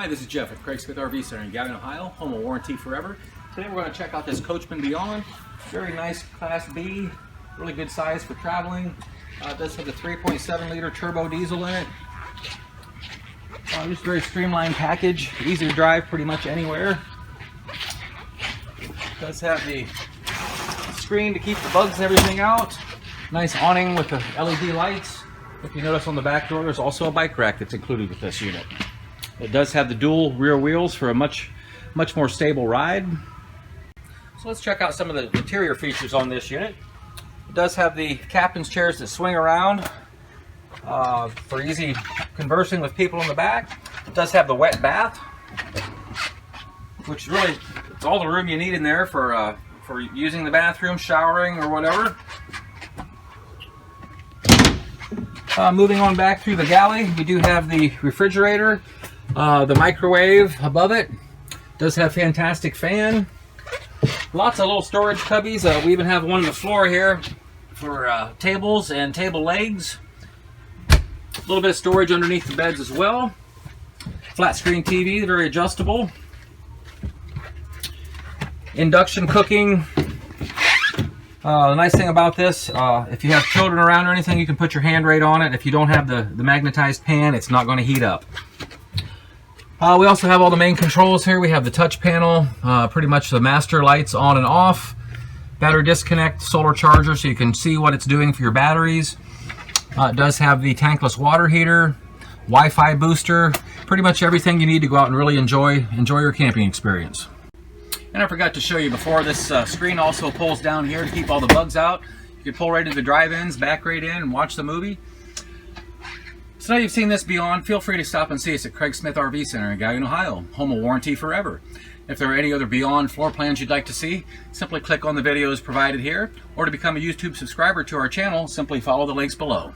Hi, this is Jeff at Coachmen RV Center in Galley, Ohio, home of warranty forever. Today we're going to check out this Coachmen Beyond. Very nice Class B, really good size for traveling. It does have the 3.7 liter turbo diesel in it. Just a very streamlined package, easy to drive pretty much anywhere. It does have the screen to keep the bugs and everything out. Nice awning with the LED lights. If you notice on the back door, there's also a bike rack that's included with this unit. It does have the dual rear wheels for a much more stable ride. So let's check out some of the interior features on this unit. It does have the captain's chairs that swing around for easy conversing with people in the back. It does have the wet bath, which really, it's all the room you need in there for using the bathroom, showering, or whatever. Moving on back through the galley, we do have the refrigerator, the microwave above it. Does have fantastic fan. Lots of little storage cubbies. We even have one on the floor here for tables and table legs. A little bit of storage underneath the beds as well. Flat screen TV, very adjustable. Induction cooking. The nice thing about this, if you have children around or anything, you can put your hand right on it. If you don't have the magnetized pan, it's not going to heat up. We also have all the main controls here. We have the touch panel, pretty much the master lights on and off, battery disconnect, solar charger so you can see what it's doing for your batteries. It does have the tankless water heater, Wi-Fi booster, pretty much everything you need to go out and really enjoy your camping experience. And I forgot to show you before, this screen also pulls down here to keep all the bugs out. You can pull right into the drive-ins, back right in, and watch the movie. So now you've seen this Beyond, feel free to stop and see us at Coachmen RV Center in Galley, Ohio, home of warranty forever. If there are any other Beyond floor plans you'd like to see, simply click on the videos provided here, or to become a YouTube subscriber to our channel, simply follow the links below.